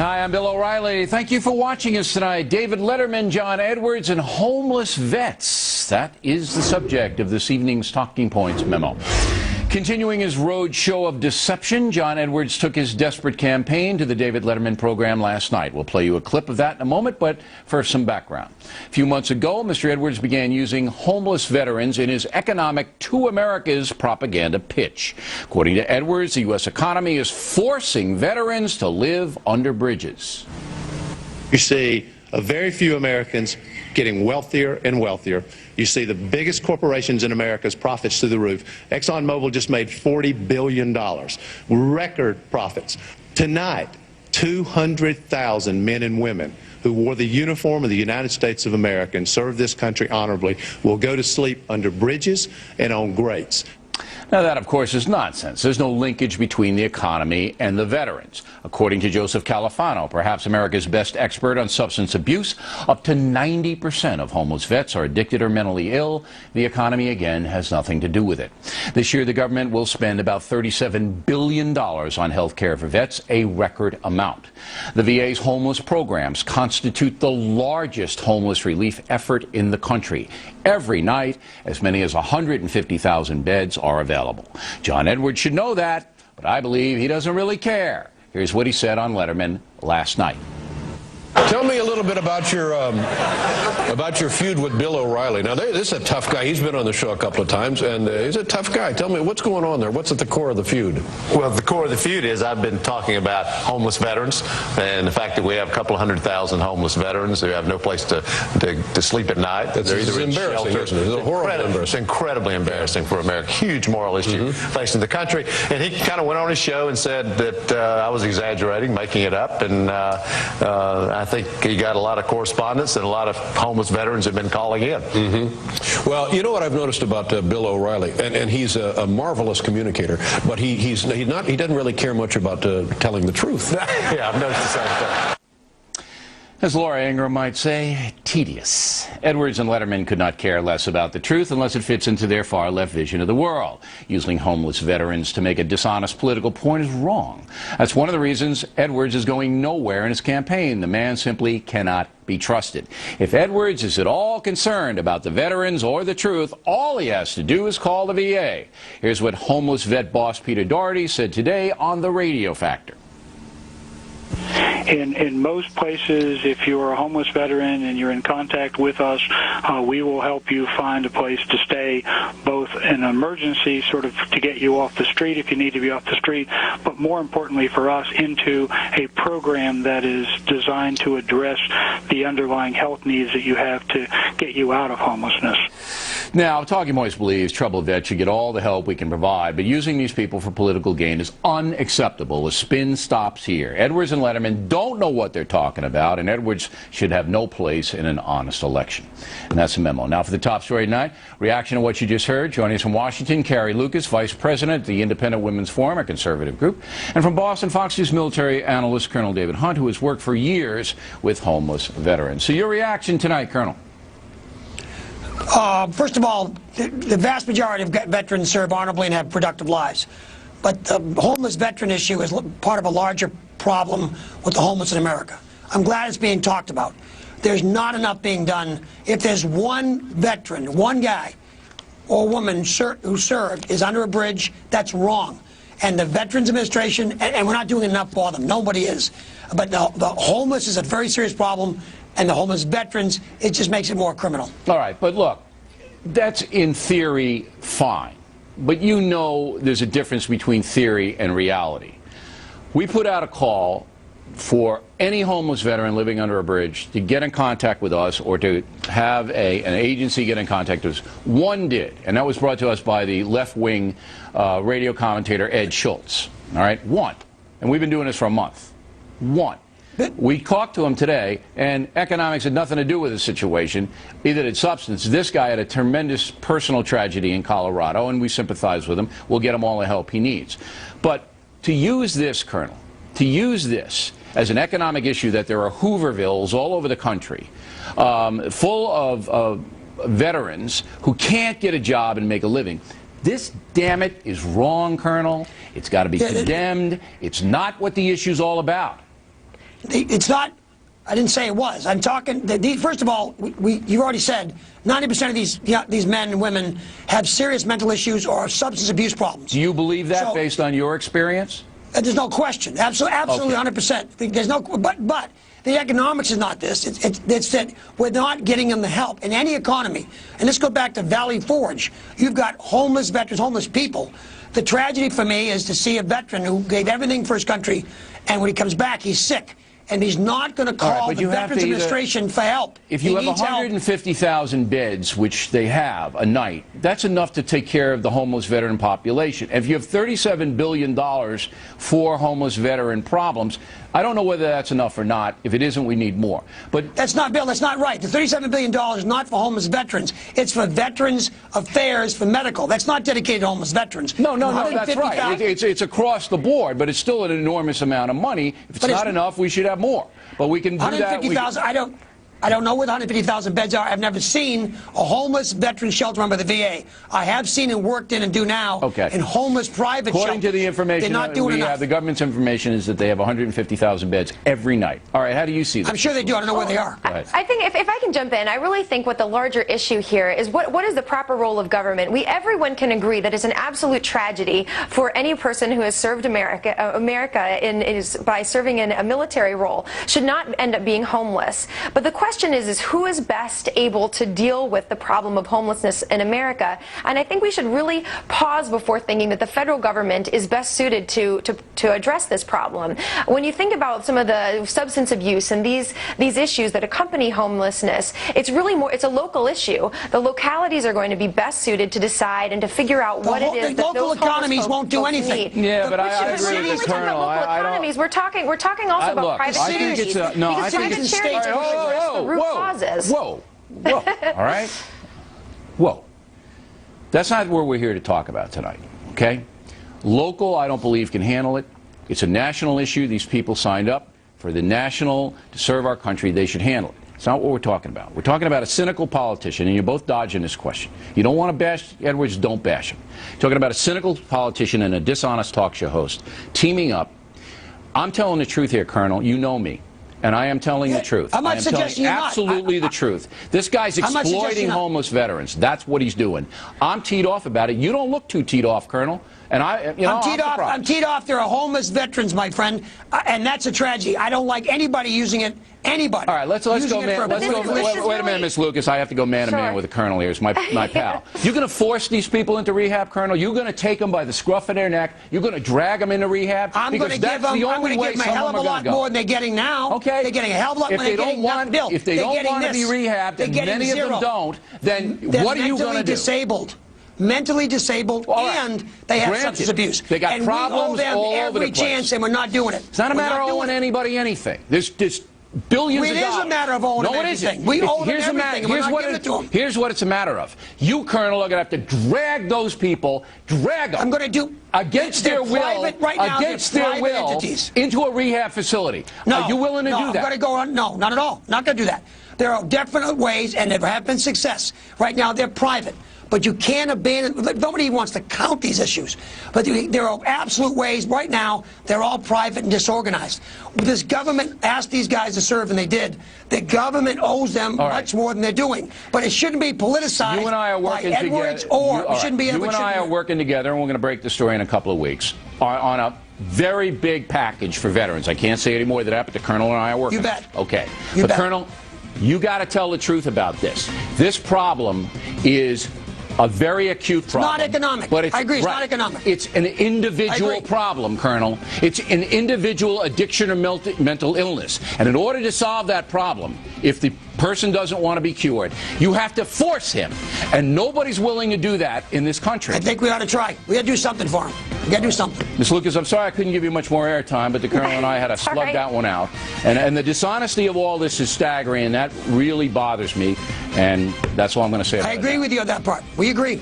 Hi, I'm Bill O'Reilly. Thank you for watching us tonight. David Letterman, John Edwards, and homeless vets. That is the subject of this evening's Talking Points memo. Continuing his road show of deception, John Edwards took his desperate campaign to the David Letterman program last night. We'll play you a clip of that in a moment, but first some background. A few months ago, Mr. Edwards began using homeless veterans in his economic To America's propaganda pitch. According to Edwards, the U.S. economy is forcing veterans to live under bridges. You see a very few Americans getting wealthier and wealthier. You see the biggest corporations in America's profits through the roof. Exxon Mobil just made $40 billion. Record profits. Tonight, 200,000 men and women who wore the uniform of the United States of America and served this country honorably will go to sleep under bridges and on grates. Now that, of course, is nonsense. There's no linkage between the economy and the veterans. According to Joseph Califano, perhaps America's best expert on substance abuse, up to 90% of homeless vets are addicted or mentally ill. The economy, again, has nothing to do with it. This year, the government will spend about $37 billion on health care for vets, a record amount. The VA's homeless programs constitute the largest homeless relief effort in the country. Every night, as many as 150,000 beds are available. John Edwards should know that, but I believe he doesn't really care. Here's what he said on Letterman last night. Tell me a little bit about your feud with Bill O'Reilly. Now, this is a tough guy. He's been on the show a couple of times, and he's a tough guy. Tell me, what's going on there? What's at the core of the feud? Well, the core of the feud is I've been talking about homeless veterans and the fact that we have a couple of 100,000 homeless veterans who have no place to sleep at night. They're either in embarrassing, isn't it? It's horribly embarrassing. It's incredibly embarrassing for America. Huge moral issue facing the country. And he kind of went on his show and said that I was exaggerating, making it up, and I think he got a lot of correspondence and a lot of homeless veterans have been calling in. Well, you know what I've noticed about Bill O'Reilly, and he's a marvelous communicator, but he doesn't really care much about telling the truth. Yeah, I've noticed the same thing. As Laura Ingram might say, tedious. Edwards and Letterman could not care less about the truth unless it fits into their far-left vision of the world. Using homeless veterans to make a dishonest political point is wrong. That's one of the reasons Edwards is going nowhere in his campaign. The man simply cannot be trusted. If Edwards is at all concerned about the veterans or the truth, all he has to do is call the VA. Here's what homeless vet boss Peter Doherty said today on The Radio Factor. In most places, if you're a homeless veteran and you're in contact with us, we will help you find a place to stay, both in an emergency, sort of to get you off the street if you need to be off the street, but more importantly for us, into a program that is designed to address the underlying health needs that you have to get you out of homelessness. Now, Talking Points believes troubled vets should get all the help we can provide, but using these people for political gain is unacceptable. The spin stops here. Edwards and Letterman don't know what they're talking about, and Edwards should have no place in an honest election. And that's the memo. Now for the top story tonight, reaction to what you just heard. Joining us from Washington, Carrie Lukas, Vice President of the Independent Women's Forum, a conservative group. And from Boston, Fox News military analyst Colonel David Hunt, who has worked for years with homeless veterans. So your reaction tonight, Colonel? First of all, the vast majority of veterans serve honorably and have productive lives. But the homeless veteran issue is part of a larger problem with the homeless in America. I'm glad it's being talked about. There's not enough being done. If there's one veteran, one guy or woman who served is under a bridge, that's wrong. And the Veterans Administration, and we're not doing enough for them. Nobody is. But the homeless is a very serious problem. And the homeless veterans, it just makes it more criminal. All right, but look, that's in theory fine. But you know there's a difference between theory and reality. We put out a call for any homeless veteran living under a bridge to get in contact with us or to have an agency get in contact with us. One did, and that was brought to us by the left-wing radio commentator Ed Schultz. All right, one. And we've been doing this for a month. One. We talked to him today, and economics had nothing to do with the situation. Either did substance. This guy had a tremendous personal tragedy in Colorado, and we sympathize with him. We'll get him all the help he needs. But to use this, Colonel, to use this as an economic issue, that there are Hoovervilles all over the country, full of veterans who can't get a job and make a living. This, damn it, is wrong, Colonel. It's got to be condemned. It's not what the issue's all about. It's not. I didn't say it was. I'm talking. First of all, you already said 90% of these men and women have serious mental issues or substance abuse problems. Do you believe that based on your experience? There's no question. Absolutely, 100%. There's no. But the economics is not this. It's that we're not getting them the help in any economy. And let's go back to Valley Forge. You've got homeless veterans, homeless people. The tragedy for me is to see a veteran who gave everything for his country, and when he comes back, he's sick. And he's not going to call the Veterans Administration for help. If you have 150,000 beds, which they have a night, that's enough to take care of the homeless veteran population. If you have $37 billion for homeless veteran problems, I don't know whether that's enough or not. If it isn't, we need more. But that's not, Bill, that's not right. The $37 billion is not for homeless veterans. It's for Veterans Affairs for medical. That's not dedicated to homeless veterans. No, that's right. It's across the board, but it's still an enormous amount of money. If it's not enough, we should have more. But we can do that. 150,000, I don't know what 150,000 beds are. I've never seen a homeless veteran shelter run by the VA. I have seen and worked in and do now in homeless private shelters. According to the information that we have, the government's information is that they have 150,000 beds every night. All right, how do you see this? I'm sure they do. I don't know where they are. I think if I can jump in, I really think what the larger issue here is what is the proper role of government? Everyone can agree that it's an absolute tragedy for any person who has served America by serving in a military role should not end up being homeless. But the question is who is best able to deal with the problem of homelessness in America? And I think we should really pause before thinking that the federal government is best suited to address this problem. When you think about some of the substance abuse and these issues that accompany homelessness, it's really it's a local issue. The localities are going to be best suited to decide and to figure out what it is that local those economies won't do anything. Need. Yeah, but I agree with the Colonel. Local economies. We're talking also about private charities. Because private charities are the root causes. Whoa, all right? Whoa. That's not what we're here to talk about tonight, okay? Local, I don't believe, can handle it. It's a national issue. These people signed up for the national to serve our country. They should handle it. It's not what we're talking about. We're talking about a cynical politician, and you're both dodging this question. You don't want to bash Edwards, don't bash him. Talking about a cynical politician and a dishonest talk show host teaming up. I'm telling the truth here, Colonel. You know me. And I am telling the truth. I'm not suggesting you're not. Absolutely the truth. This guy's exploiting homeless veterans. That's what he's doing. I'm teed off about it. You don't look too teed off, Colonel. And I'm teed off. There are homeless veterans, my friend, and that's a tragedy. I don't like anybody using it. Anybody. All right, let's go, man. Wait a minute, Miss Lucas. I have to go man to man with the Colonel here. It's my pal. You're going to force these people into rehab, Colonel? You're going to take them by the scruff of their neck? You're going to drag them into rehab? I'm going to give them a hell of a lot more than they're getting now. Okay. They're getting a hell of a lot more than they're getting now. Bill, if they don't want to be rehabbed, and many of them don't, then what are you going to do? Mentally disabled, and they have substance abuse. They got problems all over the place. Every chance, and we're not doing it. It's not a matter of owing anybody anything. There's billions of dollars. It is a matter of owing them everything. We owe them everything, and we're not giving it to them. Here's what it's a matter of. You, Colonel, are going to have to drag those people, drag them. I'm going to do against their will, into a rehab facility. No, are you willing to do that? I'm going to go on. No, not at all. Not going to do that. There are definite ways, and there have been success. Right now, they're private. But you can't abandon. Nobody wants to count these issues. But there are absolute ways. Right now, they're all private and disorganized. This government asked these guys to serve, and they did. The government owes them much more than they're doing. But it shouldn't be politicized. You and I are working together. You and I are working together, and we're going to break the story in a couple of weeks on a very big package for veterans. I can't say any more than that, but the Colonel and I are working. You bet. Okay. You bet. Colonel, you got to tell the truth about this. This problem is a very acute problem. It's not economic. But I agree, it's not economic. It's an individual problem, Colonel. It's an individual addiction or mental illness. And in order to solve that problem, if the person doesn't want to be cured, you have to force him. And nobody's willing to do that in this country. I think we ought to try. We got to do something for him. We got to do something. Ms. Lucas, I'm sorry I couldn't give you much more airtime, but the Colonel and I had to slug that one out. And the dishonesty of all this is staggering, and that really bothers me. And that's all I'm going to say about it. I agree with you on that part. We agree.